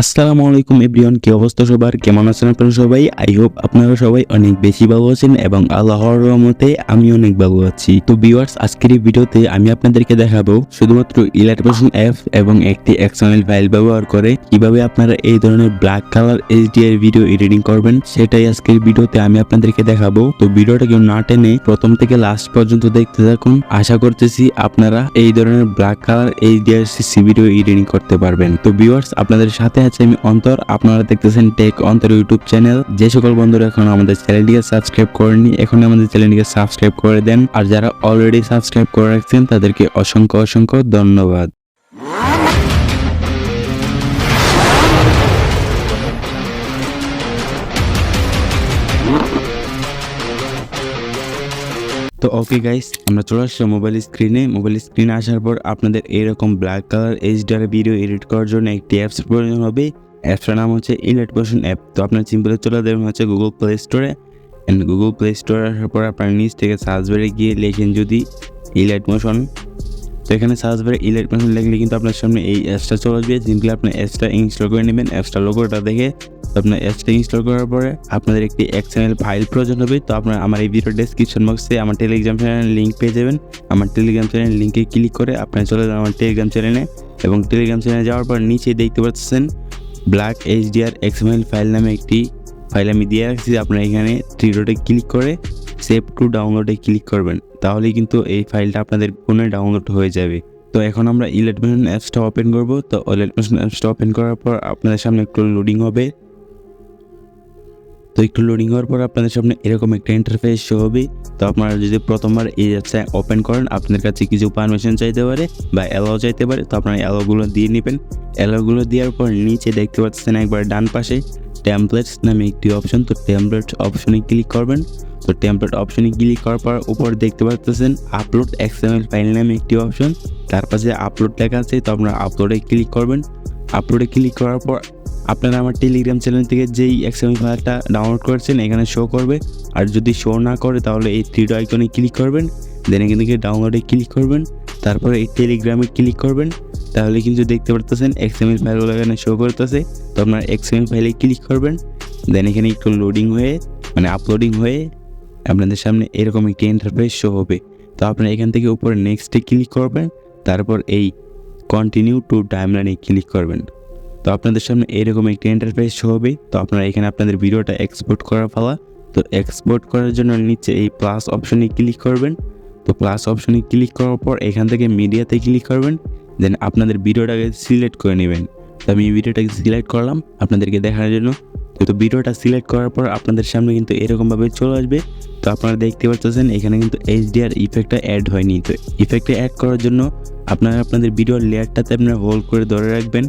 আসসালামু আলাইকুম এভরিওয়ান, কি অবস্থা সবার? কেমন আছেন আপনারা সবাই? আই হোপ আপনারা সবাই অনেক বেশি ভালো আছেন এবং আল্লাহর রহমতে আমি অনেক ভালো আছি। তো ভিউয়ার্স, আজকের এই ভিডিওতে আমি আপনাদেরকে দেখাবো শুধুমাত্র ইলাস্ট্রেশন অ্যাপ এবং একটি XML ফাইল ব্যবহার করে কিভাবে আপনারা এই ধরনের black colour HDR video editing করবেন, সেটাই আজকের ভিডিওতে আমি আপনাদেরকে দেখাবো। তো ভিডিওটা কেউ না টেনে প্রথম থেকে লাস্ট পর্যন্ত দেখতে থাকুন। আশা করতেছি আপনারা এই ধরনের black colour HDR CC video editing করতে পারবেন। তো ভিউয়ার্স, আপনাদের সাথে আছে আমি অন্তর। আপনারা দেখতেছেন টেক অন্তর ইউটিউব চ্যানেল। যে সকল বন্ধুরা এখন আমাদের চ্যানেলটিকে সাবস্ক্রাইব করেননি, এখন আমাদের চ্যানেলটিকে সাবস্ক্রাইব করে দেন। আর যারা অলরেডি সাবস্ক্রাইব করে রাখছেন তাদেরকে অসংখ্য ধন্যবাদ। তো ওকে গাইস, আমরা চলে আসছি মোবাইল স্ক্রিনে আসার পর আপনাদের এরকম black colour HDR video edit করার জন্য একটি অ্যাপস প্রয়োজন হবে। অ্যাপসটার নাম হচ্ছে ইলাস্ট্রেশন অ্যাপ। তো আপনার সিম্পলি চলে যাবেন হচ্ছে গুগল প্লে স্টোরে। অ্যান্ড গুগল প্লে স্টোরে আসার পর আপনার নিচ থেকে সার্চ বারে গিয়ে লেখেন যদি ইলাস্ট্রেশন। তো এখানে সার্চ বারে ইলাস্ট্রেশন লিখলে কিন্তু আপনার সামনে এই অ্যাপসটা চলে আসবে। সিম্পলি আপনার অ্যাপসটা ইনস্টল করে নেবেন। অ্যাপসটা লোগোটা দেখে আপনার অ্যাপসটা ইনস্টল করার পরে আপনাদের একটি XML ফাইল প্রয়োজন হবে। তো আপনারা আমার এই ভিডিও ডেসক্রিপশন বক্সে আমার টেলিগ্রাম চ্যানেলের লিঙ্ক পেয়ে যাবেন। আমার টেলিগ্রাম চ্যানেলের লিঙ্কে ক্লিক করে আপনারা চলে যাবেন আমার টেলিগ্রাম চ্যানেলে, এবং টেলিগ্রাম চ্যানেলে যাওয়ার পর নিচে দেখতে পাচ্ছেন ব্ল্যাক HDR XML ফাইল নামে একটি ফাইল আমি দিয়ে রাখছি। আপনারা এখানে থ্রি ডটে ক্লিক করে সেভ টু ডাউনলোডে ক্লিক করবেন, তাহলেই কিন্তু এই ফাইলটা আপনাদের ফোনে ডাউনলোড হয়ে যাবে। তো এখন আমরা ইলাস্ট্রেশন অ্যাপসটা ওপেন করব। তো ইলাস্ট্রেশন অ্যাপসটা ওপেন করার পর আপনাদের সামনে একটু লোডিং হবে। তো একটু লোডিং হওয়ার পর আপনাদের সামনে এরকম একটা ইন্টারফেস শো হবে। তো আপনারা যদি প্রথমবার এই অ্যাপসটা ওপেন করেন, আপনাদের কাছে কিছু পারমিশন চাইতে পারে বা অ্যালাউ চাইতে পারে। তো আপনারা অ্যালাউগুলো দিয়ে নেবেন। অ্যালাউগুলো দেওয়ার পর নিচে দেখতে পাচ্ছেন একবার ডান পাশে টেমপ্লেটস নামে একটি অপশন। তো টেমপ্লেটস অপশনে ক্লিক করবেন। তো টেমপ্লেট অপশনে ক্লিক করার পর উপর দেখতে পাচ্ছেন আপলোড XML ফাইল নামে একটি অপশন। তার পাশে আপলোড লেখা আছে। তো আপনারা আপলোডে ক্লিক করবেন। আপলোডে ক্লিক করার পর আপনারা আমার টেলিগ্রাম চ্যানেল থেকে যেই XML ফাইলটা ডাউনলোড করেছেন এখানে শো করবে। আর যদি শো না করে তাহলে এই থ্রি ডট আইকনে ক্লিক করবেন, দেন এখান থেকে ডাউনলোডে ক্লিক করবেন, তারপরে এই টেলিগ্রামে ক্লিক করবেন। তাহলে কিন্তু দেখতে পারতেছেন XML ফাইলগুলো এখানে শো করতেছে। তো আপনার XML ফাইলে ক্লিক করবেন, দেন এখানে একটু লোডিং হয়ে আপলোডিং হয়ে আপনাদের সামনে এরকম একটি ইন্টারফেস শো হবে। তো আপনারা এখান থেকে উপরে নেক্সটে ক্লিক করবেন, তারপর এই কন্টিনিউ টু টাইমলাইনে ক্লিক করবেন। তো আপনাদের সামনে এরকম একটি ইন্টারফেস শো হবে। তো আপনারা এখানে আপনাদের ভিডিওটা এক্সপোর্ট করার পালা। তো এক্সপোর্ট করার জন্য নিচে এই প্লাস অপশনে ক্লিক করবেন। তো প্লাস অপশনে ক্লিক করার পর এখান থেকে মিডিয়াতে ক্লিক করবেন, দেন আপনাদের ভিডিওটাকে সিলেক্ট করে নেবেন। তো আমি এই ভিডিওটাকে সিলেক্ট করলাম আপনাদেরকে দেখানোর জন্য। তো ভিডিওটা সিলেক্ট করার পর আপনাদের সামনে কিন্তু এরকমভাবে চলে আসবে। তো আপনারা দেখতে পাচ্ছেন এখানে কিন্তু HDR ইফেক্টটা অ্যাড হয়নি। তো ইফেক্টটা অ্যাড করার জন্য আপনারা আপনাদের ভিডিওর লেয়ারটাতে আপনারা হোল্ড করে ধরে রাখবেন।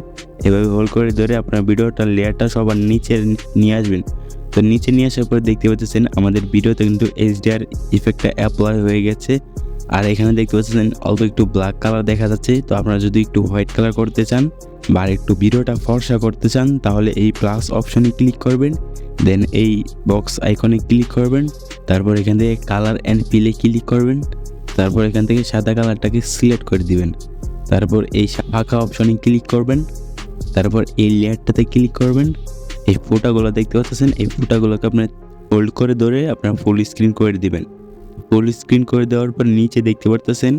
এভাবে হোল্ড করে ধরে আপনার ভিডিওটার লেয়ারটা সবার নিচে নিয়ে আসবেন। তো নিচে নিয়ে আসার পর দেখতে পাচ্ছেন আমাদের ভিডিওতে কিন্তু HDR ইফেক্টটা অ্যাপ্লাই হয়ে গেছে। আর এখানে দেখতে পাচ্ছেন অল্প একটু ব্ল্যাক কালার দেখা যাচ্ছে। তো আপনারা যদি একটু হোয়াইট কালার করতে চান বা একটু ভিডিওটা ফর্সা করতে চান তাহলে এই প্লাস অপশনে ক্লিক করবেন, দেন এই বক্স আইকনে ক্লিক করবেন, তারপর এখান থেকে কালার অ্যান্ড ফিলে ক্লিক করবেন, তারপর এখান থেকে সাদা কালারটাকে সিলেক্ট করে দিবেন, তারপর এই ফাঁকা অপশনে ক্লিক করবেন, তারপর এই লেয়ারটাতে ক্লিক করবেন। এই ফোটাগুলো দেখতে পাচ্ছেন, এই ফোটাগুলোকে আপনার হোল্ড করে ধরে আপনার ফুল স্ক্রিন করে দিবেন। ফুল স্ক্রিন করে দেওয়ার পর নিচে দেখতে পাচ্ছেন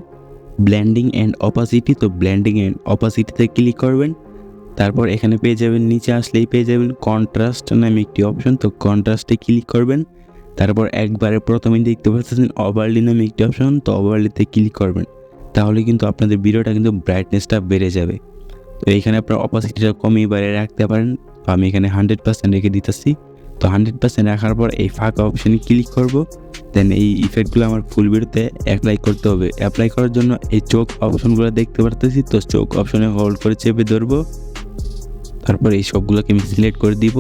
ব্লেন্ডিং অ্যান্ড অপাসিটি। তো ব্লেন্ডিং অ্যান্ড অপাসিটিতে ক্লিক করবেন, তারপর এখানে পেয়ে যাবেন, নিচে আসলেই পেয়ে যাবেন কন্ট্রাস্ট নামে একটি অপশন। তো কন্ট্রাস্টে ক্লিক করবেন, তারপর একবারে প্রথমে দেখতে পাচ্ছেন ওভারলি নামে একটি অপশন। তো ওভারলিতে ক্লিক করবেন, তাহলে কিন্তু আপনাদের ভিডিওটা কিন্তু ব্রাইটনেসটা বেড়ে যাবে। তো এইখানে আপনার অপাসিটিটা কমিয়ে বাড়িয়ে রাখতে পারেন। তো আমি এখানে 100% রেখে দিতেছি। তো 100% রাখার পর এই ফাঁকা অপশানে ক্লিক করব, দেন এই ইফেক্টগুলো আমার ফুল ভিডিওতে অ্যাপ্লাই করতে হবে। অ্যাপ্লাই করার জন্য এই চোখ অপশনগুলো দেখতে পারতেছি। তো চোখ অপশনে হোল্ড করে চেপে ধরবো, তারপর এই সবগুলোকে আমি সিলেক্ট করে দিব।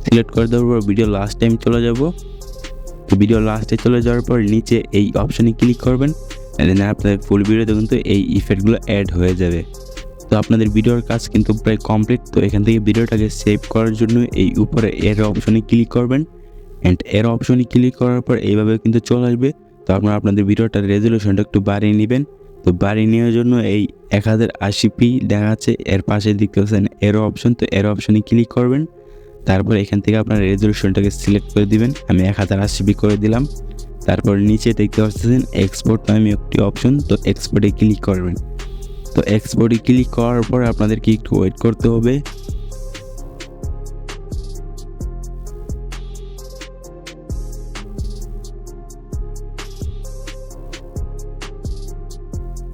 সিলেক্ট করে দেওয়ার পর ভিডিও লাস্ট টাইম চলে যাব। তো ভিডিও লাস্টে চলে যাওয়ার পর নিচে এই অপশানে ক্লিক করবেন, দেন আপনাদের ফুল ভিডিওতে কিন্তু এই ইফেক্টগুলো অ্যাড হয়ে যাবে। তো আপনাদের ভিডিওর কাজ কিন্তু প্রায় কমপ্লিট। তো এখান থেকে ভিডিওটাকে সেভ করার জন্য এই উপরে এর অপশনে ক্লিক করবেন, অ্যান্ড এর অপশনে ক্লিক করার পর এইভাবে কিন্তু চলে আসবে। তো আপনারা আপনাদের ভিডিওটার রেজলিউশনটা একটু বাড়িয়ে নেবেন, তো বাড়ি নেওয়ার জন্য এই 1080p দেখাচ্ছে, এর পাশে দেখতে পাচ্ছেন এরো অপশন, তো এরো অপশনে ক্লিক করবেন। তারপর এখান থেকে আপনার রেজলিউশনটাকে সিলেক্ট করে দিবেন, আমি 1080p করে দিলাম। তারপর নিচে দেখতে পাচ্ছেন এক্সপোর্ট নামে একটি অপশন, তো এক্সপোর্টে ক্লিক করবেন। তো এক্সপোর্টে ক্লিক করার পর আপনাদেরকে একটু ওয়েট করতে হবে।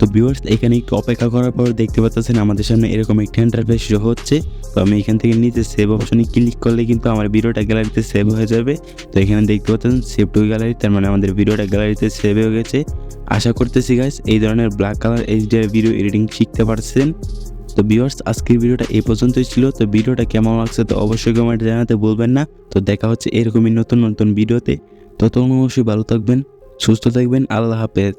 তো ভিউয়ার্স এখানে একটু অপেক্ষা করার পর দেখতে পাচ্ছেন আমাদের সামনে এরকম একটা ইন্টারফেস শো হচ্ছে। তো আমি এখান থেকে নিচে সেভ অপশনে ক্লিক করলে কিন্তু আমার ভিডিওটা গ্যালারিতে সেভ হয়ে যাবে। তো এখানে দেখতে পাচ্ছেন সেভ টু গ্যালারি, তার মানে আমাদের ভিডিওটা গ্যালারিতে সেভ হয়ে গেছে। আশা করতেছি গাইস এই ধরনের black colour HDR video editing শিখতে পারছেন। তো ভিউয়ার্স আজকের ভিডিওটা এই পর্যন্তই ছিল। তো ভিডিওটা কেমন লাগছে তো অবশ্যই কমেন্টে জানাতে ভুলবেন না। তো দেখা হচ্ছে এরকমই নতুন নতুন ভিডিওতে। ততক্ষণ অবশ্যই ভালো থাকবেন, সুস্থ থাকবেন। আল্লাহ হাফেজ।